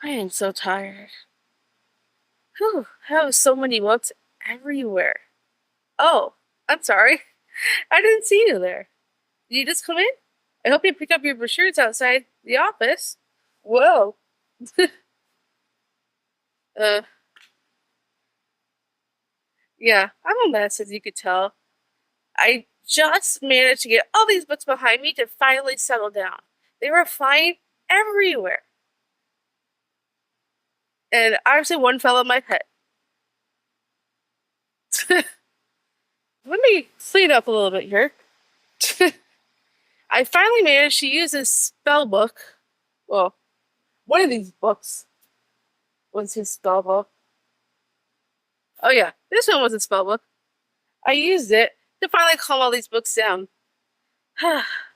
I am so tired. Whew, I have so many books everywhere. Oh, I'm sorry. I didn't see you there. Did you just come in? I hope you picked up your brochures outside the office. Whoa. Uh, yeah, I'm a mess, as you could tell. I just managed to get all these books behind me to finally settle down. They were flying everywhere. And obviously one fell on my head. Let me clean up a little bit here. I finally managed to use this spell book. Well, one of these books was his spell book. Oh yeah, this one was a spell book. I used it to finally calm all these books down.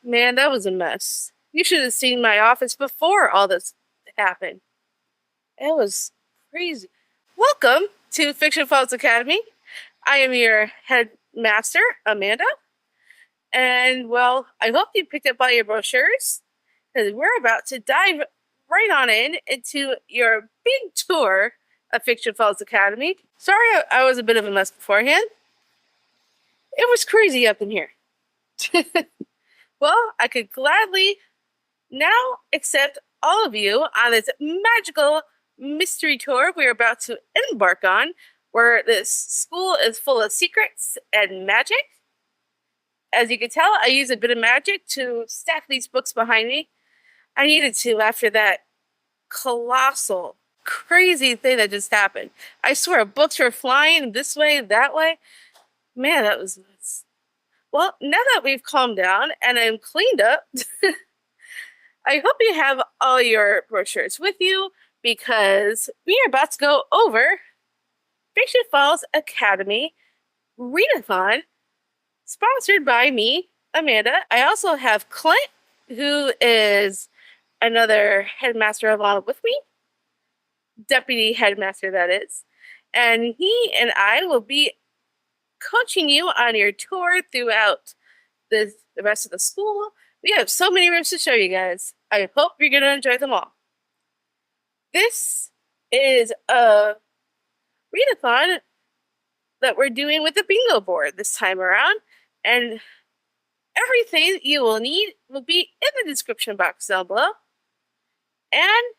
Man, that was a mess. You should have seen my office before all this happened. It was crazy. Welcome to Fiction Falls Academy. I am your headmaster, Amanda. And well, I hope you picked up all your brochures because we're about to dive right on into your big tour of Fiction Falls Academy. Sorry, I was a bit of a mess beforehand. It was crazy up in here. Well, I could gladly now accept all of you on this magical mystery tour we're about to embark on, where this school is full of secrets and magic. As you can tell, I use a bit of magic to stack these books behind me. I needed to after that colossal, crazy thing that just happened. I swear, books were flying this way, that way. Man, that was nuts. Well, now that we've calmed down and I'm cleaned up, I hope you have all your brochures with you because we are about to go over Fiction Falls Academy Readathon, sponsored by me, Amanda. I also have Clint, who is another headmaster along with me, deputy headmaster, that is. And he and I will be coaching you on your tour throughout the rest of the school. We have so many rooms to show you guys. I hope you're going to enjoy them all. This is a readathon that we're doing with the bingo board this time around. And everything you will need will be in the description box down below. And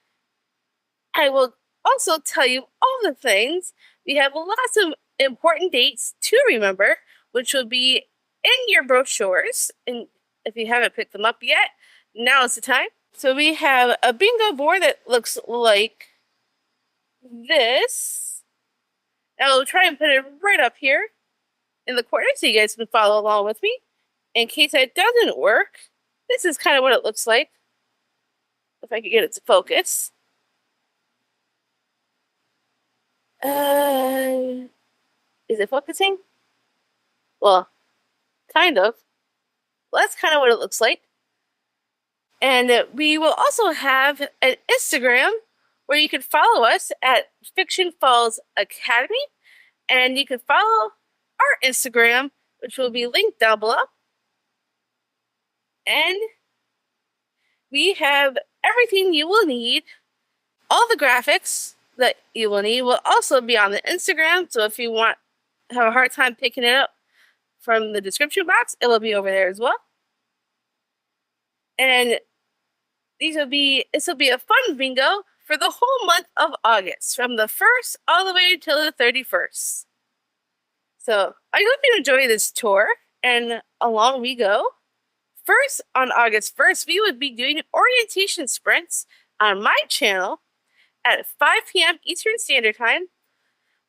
I will also tell you all the things. We have lots of important dates to remember, which will be in your brochures. And if you haven't picked them up yet, now is the time. So we have a bingo board that looks like this. I'll try and put it right up here in the corner so you guys can follow along with me. In case that doesn't work, this is kind of what it looks like. If I could get it to focus. Is it focusing? Well, kind of. Well, that's kind of what it looks like. And we will also have an Instagram where you can follow us at Fiction Falls Academy. And you can follow our Instagram, which will be linked down below. And we have everything you will need. All the graphics that you will need will also be on the Instagram. So if you have a hard time picking it up from the description box, it will be over there as well. And this will be a fun bingo for the whole month of August, from the 1st all the way until the 31st. So I hope you enjoy this tour, and along we go. First, on August 1st, we would be doing orientation sprints on my channel at 5 p.m. Eastern Standard Time,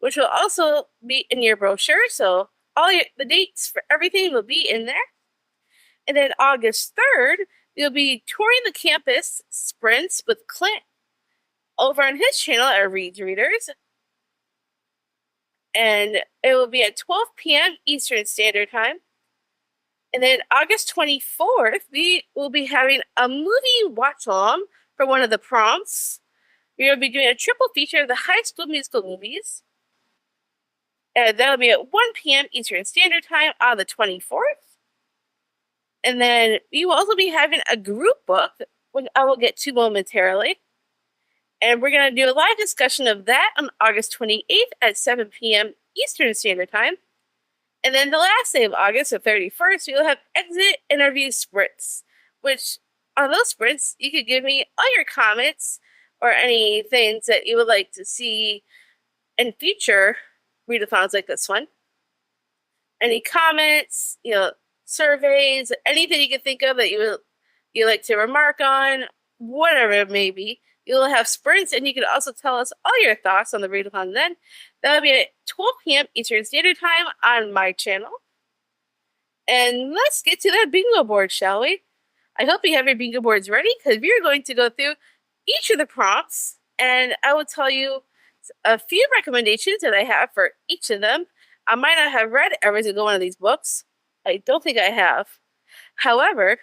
which will also be in your brochure. So the dates for everything will be in there. And then August 3rd, we'll be touring the campus sprints with Clint over on his channel at Reads Readers. And it will be at 12 p.m. Eastern Standard Time. And then August 24th, we will be having a movie watch-along for one of the prompts. We will be doing a triple feature of the High School Musical movies. And that will be at 1 p.m. Eastern Standard Time on the 24th. And then we will also be having a group book which I will get to momentarily. And we're going to do a live discussion of that on August 28th at 7 p.m. Eastern Standard Time. And then the last day of August, the 31st, we'll have exit interview sprints, which on those sprints, you could give me all your comments or any things that you would like to see in future readathons like this one. Any comments, surveys, anything you can think of that you like to remark on, whatever it may be. You'll have sprints, and you can also tell us all your thoughts on the readathon then. That'll be at 12 p.m. Eastern Standard Time on my channel. And let's get to that bingo board, shall we? I hope you have your bingo boards ready, because we're going to go through each of the prompts, and I will tell you a few recommendations that I have for each of them. I might not have read every single one of these books. I don't think I have. However,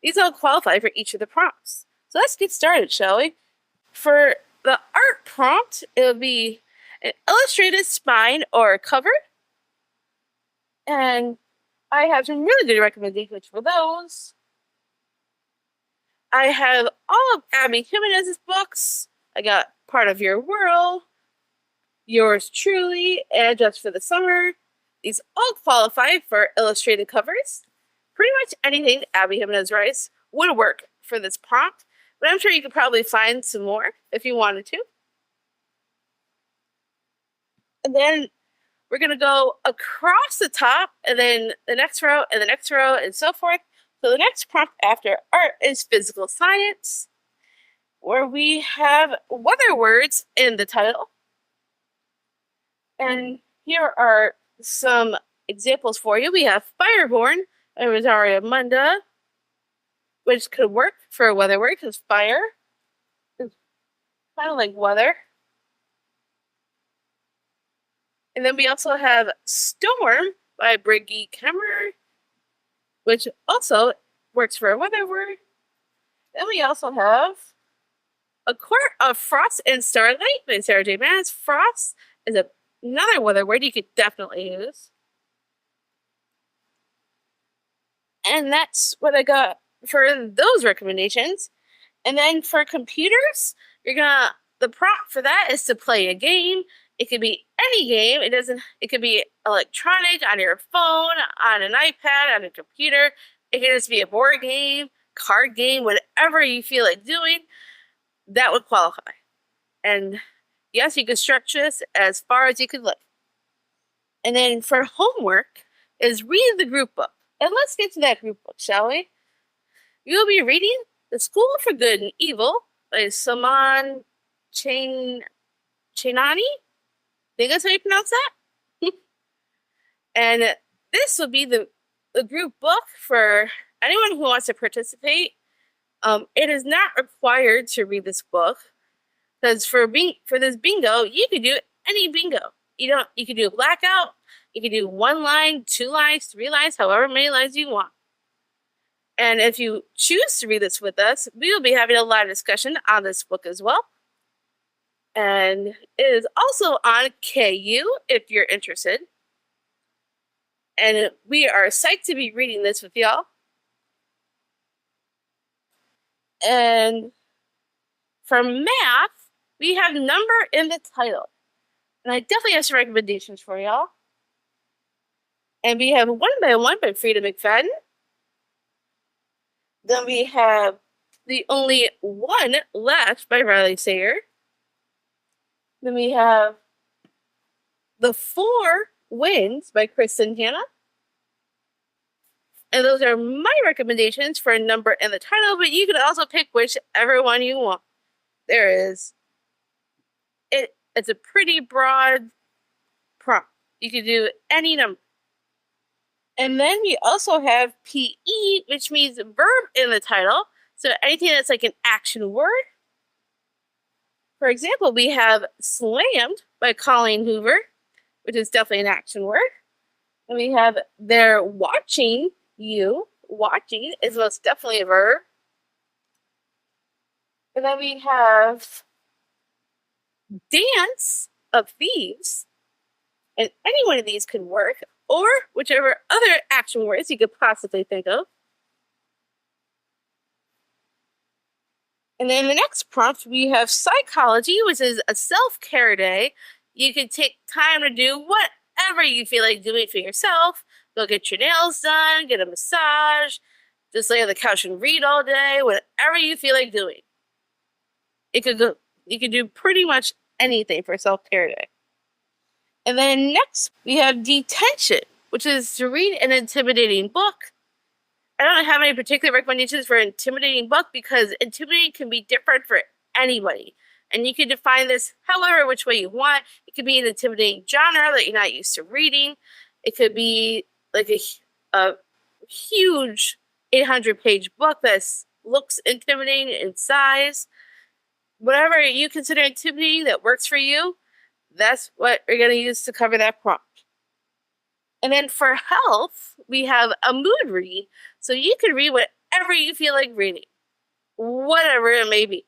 these all qualify for each of the prompts. So let's get started, shall we? For the art prompt, it will be an illustrated spine or cover. And I have some really good recommendations for those. I have all of Abby Jimenez's books. I got Part of Your World, Yours Truly, and Just for the Summer. These all qualify for illustrated covers. Pretty much anything Abby Jimenez writes would work for this prompt, but I'm sure you could probably find some more if you wanted to. And then we're going to go across the top, and then the next row, and the next row, and so forth. So the next prompt after art is physical science, where we have weather words in the title. And here are some examples for you. We have Fireborn by Rosaria Munda, which could work for a weather word, because fire is kind of like weather. And then we also have Storm by Brigitte Kemmerer, which also works for a weather word. Then we also have A Court of Frost and Starlight by Sarah J. Maas. Frost is another weather word you could definitely use. And that's what I got for those recommendations. And then for computers, the prompt for that is to play a game. It could be any game. It could be electronic, on your phone, on an iPad, on a computer. It could just be a board game, card game, whatever you feel like doing. That would qualify. And yes, you could stretch this as far as you could live. And then for homework is read the group book. And let's get to that group book, shall we? You'll be reading The School for Good and Evil by Saman Chainani. I think that's how you pronounce that. And this will be the group book for anyone who wants to participate. It is not required to read this book, because for this bingo, you can do any bingo. You can do a blackout. You can do 1 line, 2 lines, 3 lines, however many lines you want. And if you choose to read this with us, we will be having a live discussion on this book as well. And it is also on KU if you're interested. And we are psyched to be reading this with y'all. And for math, we have number in the title. And I definitely have some recommendations for y'all. And we have 1 by 1 by Frida McFadden. Then we have The Only One Left by Riley Sager. Then we have The 4 Winds by Kristen Hanna. And those are my recommendations for a number in the title, but you can also pick whichever one you want. It's a pretty broad prompt. You can do any number. And then we also have PE, which means verb in the title. So anything that's like an action word. For example, we have Slammed by Colleen Hoover, which is definitely an action word. And we have They're Watching You. Watching is most definitely a verb. And then we have Dance of Thieves. And any one of these could work, or whichever other action words you could possibly think of. And then the next prompt, we have psychology, which is a self-care day. You can take time to do whatever you feel like doing for yourself. Go get your nails done, get a massage, just lay on the couch and read all day, whatever you feel like doing. You could do pretty much anything for self-care day. And then next, we have detention, which is to read an intimidating book. I don't have any particular recommendations for intimidating book because intimidating can be different for anybody. And you can define this however which way you want. It could be an intimidating genre that you're not used to reading. It could be like a huge 800-page book that looks intimidating in size. Whatever you consider intimidating that works for you, that's what we're going to use to cover that prompt. And then for health, we have a mood read. So you can read whatever you feel like reading, whatever it may be.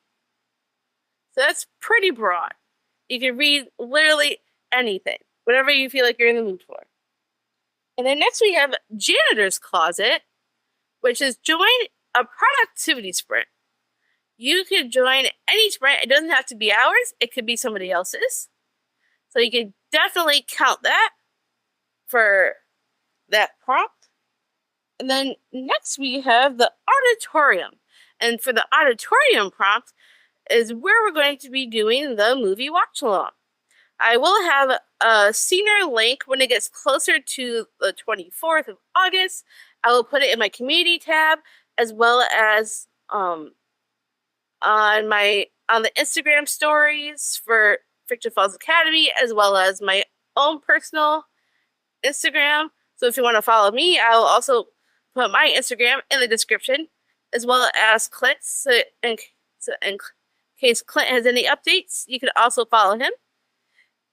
So that's pretty broad. You can read literally anything, whatever you feel like you're in the mood for. And then next we have janitor's closet, which is join a productivity sprint. You can join any sprint. It doesn't have to be ours. It could be somebody else's. So you can definitely count that for that prompt. And then next we have the auditorium. And for the auditorium prompt is where we're going to be doing the movie watch along. I will have a senior link when it gets closer to the 24th of August. I will put it in my community tab as well as on the Instagram stories for Fiction Falls Academy, as well as my own personal Instagram. So if you want to follow me, I will also put my Instagram in the description, as well as Clint's. So in case Clint has any updates, you can also follow him.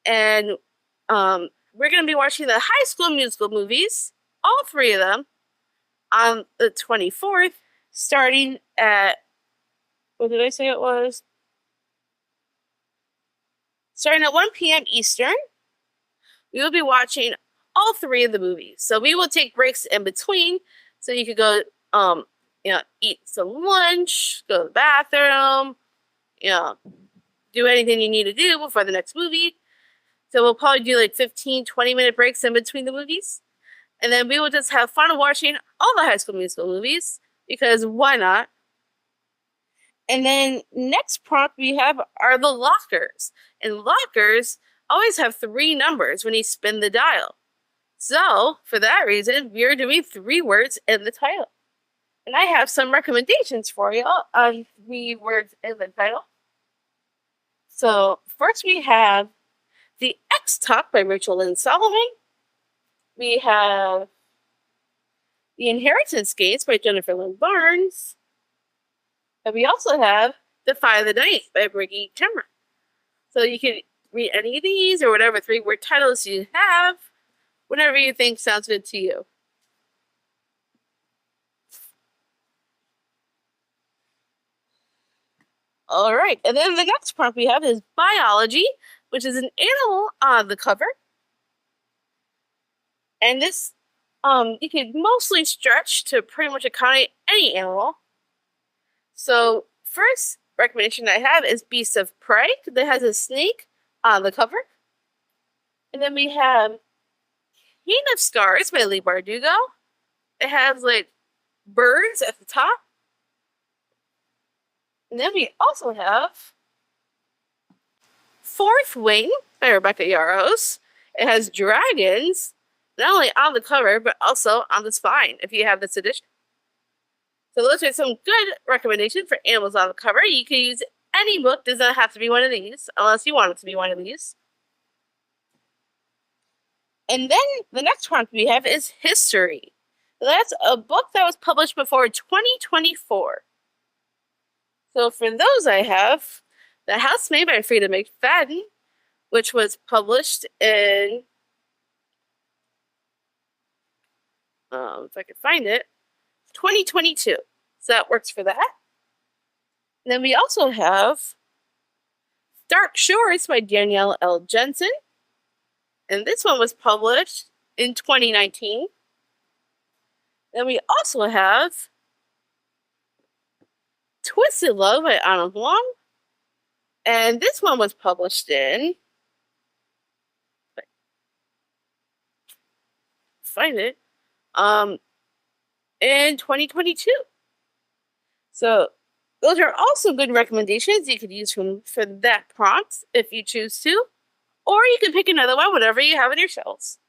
And we're going to be watching the High School Musical movies, all three of them, on the 24th, starting at, what did I say it was? Starting at 1 p.m. Eastern. We will be watching all three of the movies. So we will take breaks in between. So you could go, eat some lunch, go to the bathroom, do anything you need to do before the next movie. So we'll probably do like 15, 20-minute breaks in between the movies. And then we will just have fun watching all the High School Musical movies, because why not? And then next prompt we have are the lockers. And lockers always have 3 numbers when you spin the dial. So, for that reason, we are doing 3 words in the title. And I have some recommendations for you on 3 words in the title. So, first we have The X Talk by Rachel Lynn Solomon. We have The Inheritance Gates by Jennifer Lynn Barnes. And we also have Defy the Night by Briggy Timmer. So you can read any of these or whatever 3-word titles you have, whatever you think sounds good to you. All right, and then the next prompt we have is biology, which is an animal on the cover. And this, you can mostly stretch to pretty much accommodate any animal. So, first recommendation I have is Beasts of Prey, that has a snake on the cover. And then we have King of Scars by Lee Bardugo. It has like birds at the top. And then we also have Fourth Wing by Rebecca Yarros. It has dragons, not only on the cover, but also on the spine, if you have this edition. So those are some good recommendations for animals on the cover. You can use any book. Does not have to be one of these, unless you want it to be one of these. And then the next prompt we have is history. That's a book that was published before 2024. So for those I have The Housemaid by Frida McFadden, which was published in, if I could find it, 2022. So that works for that. And then we also have Dark Shores by Danielle L. Jensen. And this one was published in 2019. Then we also have Twisted Love by Anna Huang. And this one was published in, find it, in 2022. So those are also good recommendations you could use for that prompt if you choose to. Or you can pick another one, whatever you have in your shelves.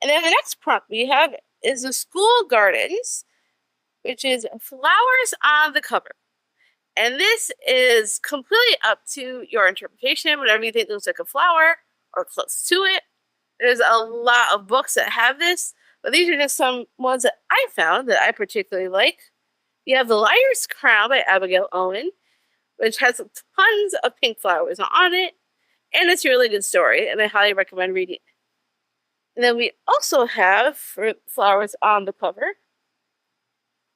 And then the next prompt we have is the School Gardens, which is flowers on the cover. And this is completely up to your interpretation, whatever you think looks like a flower or close to it. There's a lot of books that have this, but these are just some ones that I found that I particularly like. You have The Liar's Crown by Abigail Owen, which has tons of pink flowers on it, and it's a really good story, and I highly recommend reading it. And then we also have, for flowers on the cover,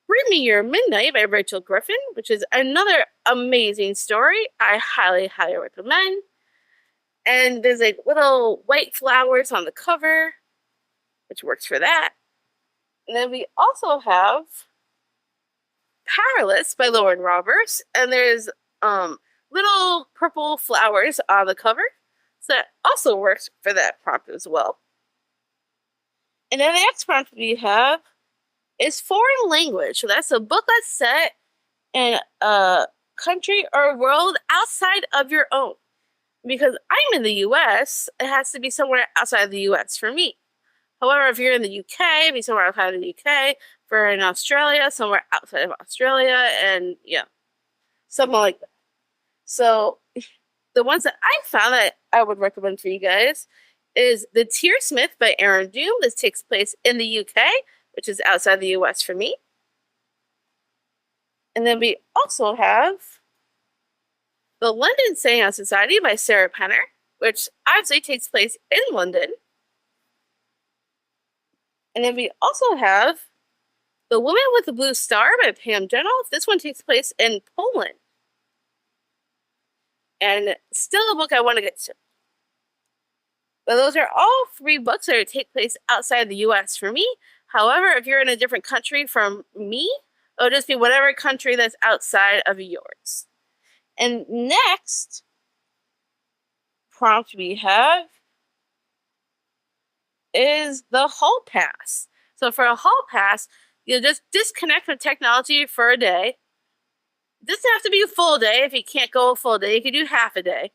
Bring Me Your Midnight by Rachel Griffin, which is another amazing story. I highly, highly recommend. And there's like little white flowers on the cover, which works for that. And then we also have Powerless by Lauren Roberts, and there's little purple flowers on the cover, so that also works for that prompt as well. And then the next prompt we have is Foreign Language. So that's a book that's set in a country or world outside of your own. Because I'm in the US, it has to be somewhere outside of the US for me. However, if you're in the UK, it'd be somewhere outside of the UK. If you're in Australia, somewhere outside of Australia, and yeah, something like that. So the ones that I found that I would recommend for you guys is The Tearsmith by Aaron Doom. This takes place in the UK, which is outside the US for me. And then we also have The London Seance Society by Sarah Penner, which obviously takes place in London. And then we also have The Woman with the Blue Star by Pam Jenoff. This one takes place in Poland. And still a book I want to get to. But those are all 3 books that take place outside the US for me. However, if you're in a different country from me, it'll just be whatever country that's outside of yours. And next prompt we have is the hall pass. So for a hall pass, you'll just disconnect from technology for a day. It doesn't have to be a full day. If you can't go a full day, you can do half a day.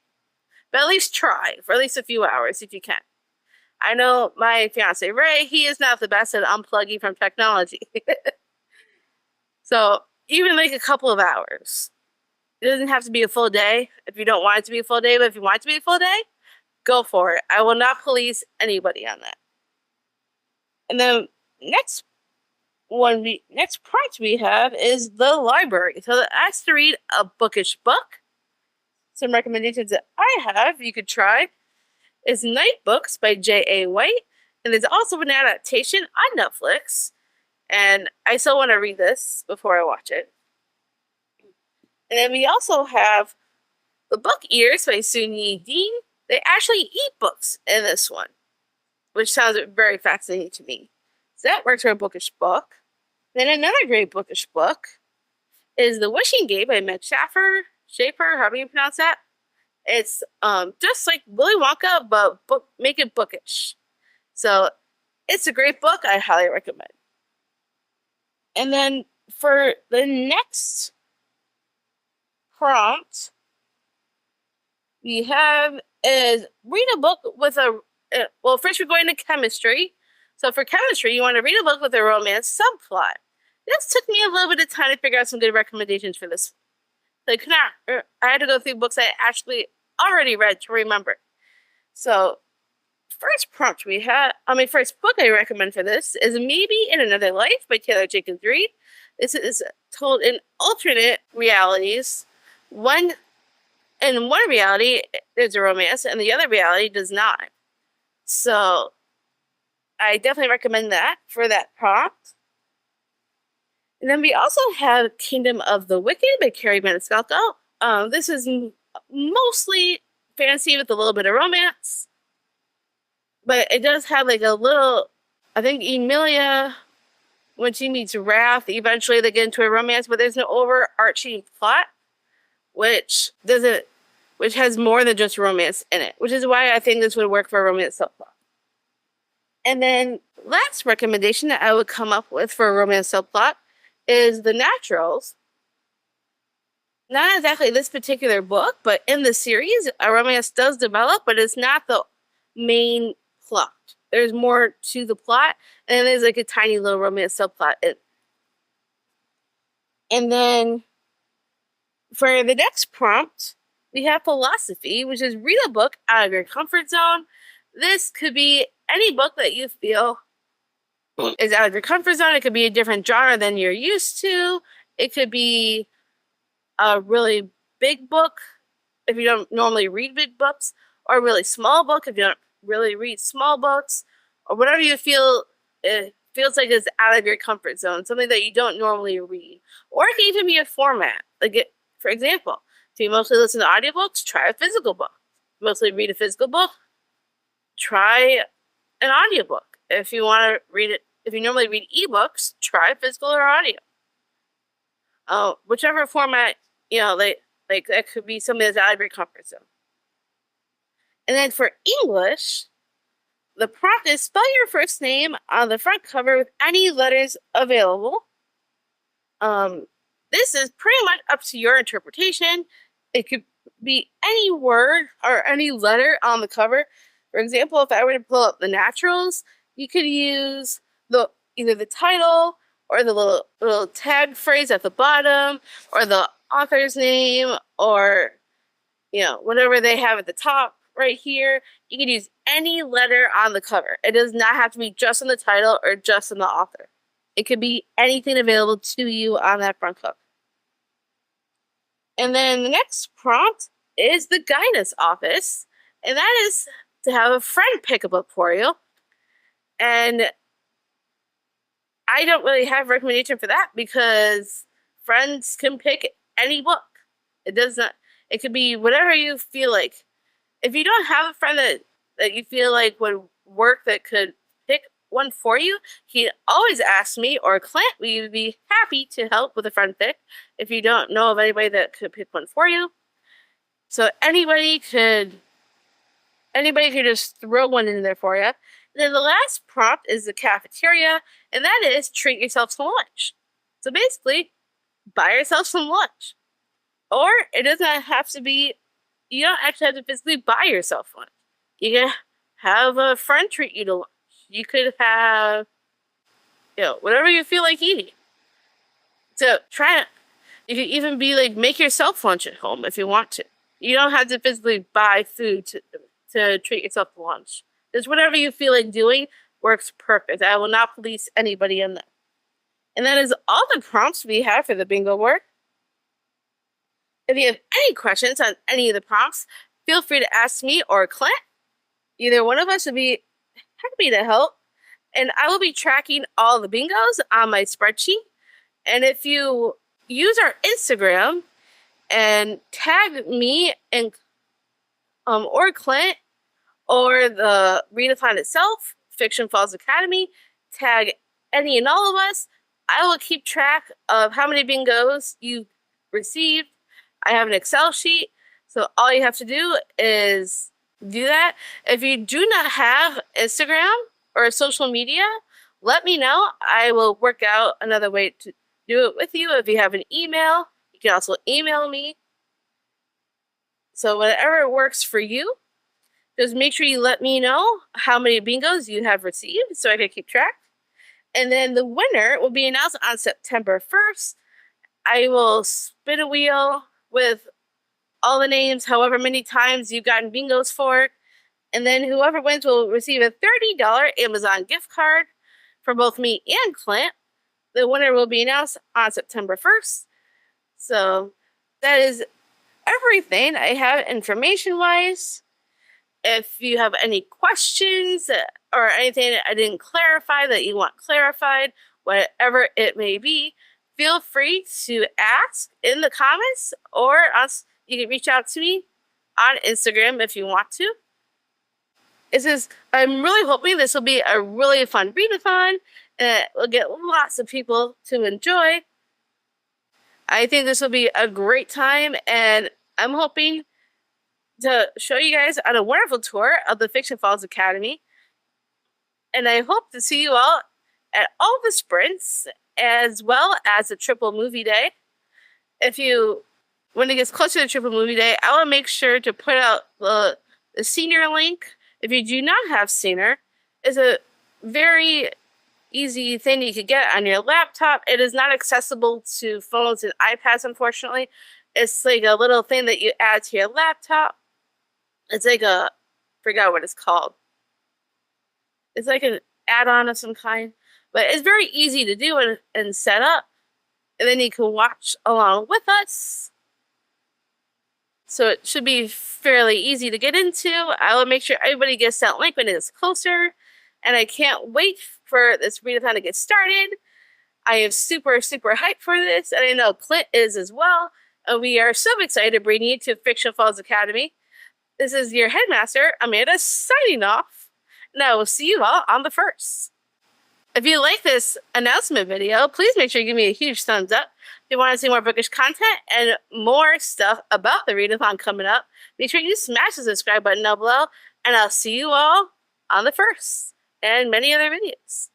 But at least try for at least a few hours if you can. I know my fiance Ray, he is not the best at unplugging from technology. So even like a couple of hours. It doesn't have to be a full day if you don't want it to be a full day, but if you want it to be a full day, go for it. I will not police anybody on that. And then next prompt we have is the library. So that asks to read a bookish book. Some recommendations that I have you could try is Night Books by J.A. White. And there's also an adaptation on Netflix. And I still want to read this before I watch it. And then we also have The Book Eaters by Sunyi Dean. They actually eat books in this one, which sounds very fascinating to me. So that works for a bookish book. Then another great bookish book is The Wishing Gate by Meg Shaffer, however you pronounce that. It's just like Willy Wonka, but make it bookish. So it's a great book. I highly recommend. And then for the next prompt we have is read a book with a well, first we're going to chemistry. So for chemistry, you want to read a book with a romance subplot. This took me a little bit of time to figure out some good recommendations for this. I had to go through books I actually already read to remember. So first book I recommend for this is Maybe in Another Life by Taylor Jenkins Reid. This is told in alternate realities. In one reality, there's a romance, and the other reality does not. So I definitely recommend that for that prompt. And then we also have Kingdom of the Wicked by Carrie Maniscalco. This is mostly fantasy with a little bit of romance. But it does have like a little, I think Emilia when she meets Wrath, eventually they get into a romance, but there's no overarching plot, which has more than just romance in it, which is why I think this would work for a romance subplot. And then last recommendation that I would come up with for a romance subplot is The Naturals. Not exactly this particular book, but in the series, a romance does develop, but it's not the main plot. There's more to the plot, and there's like a tiny little romance subplot. And then for the next prompt, we have philosophy, which is read a book out of your comfort zone. This could be any book that you feel is out of your comfort zone. It could be a different genre than you're used to. It could be a really big book if you don't normally read big books, or a really small book if you don't really read small books, or whatever you feel it feels like is out of your comfort zone, something that you don't normally read. Or it can even be a format. For example, if you mostly listen to audiobooks, try a physical book. If you mostly read a physical book, try an audiobook. If you want to read it, if you normally read ebooks, try physical or audio. Whichever format, that could be something that's out of your comfort zone. And then for English, the prompt is spell your first name on the front cover with any letters available. This is pretty much up to your interpretation. It could be any word or any letter on the cover. For example, if I were to pull up The Naturals, you could use either the title or the little tag phrase at the bottom, or the author's name, or whatever they have at the top right here. You can use any letter on the cover. It does not have to be just in the title or just in the author. It could be anything available to you on that front cover. And then the next prompt is the guidance office, and that is to have a friend pick a book for you. And I don't really have a recommendation for that because friends can pick any book. It could be whatever you feel like. If you don't have a friend that you feel like would work that could pick one for you, you can always ask me or Clint. We would be happy to help with a friend pick if you don't know of anybody that could pick one for you. So anybody could just throw one in there for you. And then the last prompt is the cafeteria, and that is treat yourself some lunch. So basically, buy yourself some lunch. Or it doesn't have to be, you don't actually have to physically buy yourself lunch. You can have a friend treat you to lunch. You could have, whatever you feel like eating. So try it. You could even be like, make yourself lunch at home if you want to. You don't have to physically buy food to treat yourself to lunch. Just whatever you feel like doing works perfect. I will not police anybody in that. And that is all the prompts we have for the bingo board. If you have any questions on any of the prompts, feel free to ask me or Clint. Either one of us would be happy to help. And I will be tracking all the bingos on my spreadsheet. And if you use our Instagram and tag me and or Clint, or the Readathon itself, Fiction Falls Academy, tag any and all of us, I will keep track of how many bingos you've received. I have an Excel sheet, so all you have to do is do that. If you do not have Instagram or social media, let me know. I will work out another way to do it with you. If you have an email, you can also email me. So whatever works for you, just make sure you let me know how many bingos you have received so I can keep track. And then the winner will be announced on September 1st. I will spin a wheel with all the names, however many times you've gotten bingos for. And then whoever wins will receive a $30 Amazon gift card from both me and Clint. The winner will be announced on September 1st. So that is everything I have information-wise. If you have any questions or anything that I didn't clarify that you want clarified, whatever it may be, feel free to ask in the comments, or you can reach out to me on Instagram if you want to. I'm really hoping this will be a really fun readathon, and we'll get lots of people to enjoy. I think this will be a great time, and I'm hoping to show you guys on a wonderful tour of the Fiction Falls Academy. And I hope to see you all at all the sprints as well as the triple movie day. When it gets closer to triple movie day, I will make sure to put out the senior link. If you do not have senior, it's a very easy thing you could get on your laptop. It is not accessible to phones and iPads, unfortunately. It's like a little thing that you add to your laptop. It's like forgot what it's called. It's like an add-on of some kind, but it's very easy to do and set up. And then you can watch along with us. So it should be fairly easy to get into. I will make sure everybody gets that link when it is closer. And I can't wait for this readathon to get started. I am super, super hyped for this. And I know Clint is as well. And we are so excited to bring you to Fiction Falls Academy. This is your headmaster, Amanda, signing off. And I will see you all on the 1st. If you like this announcement video, please make sure you give me a huge thumbs up. If you want to see more bookish content and more stuff about the Readathon coming up, make sure you smash the subscribe button down below. And I'll see you all on the 1st and many other videos.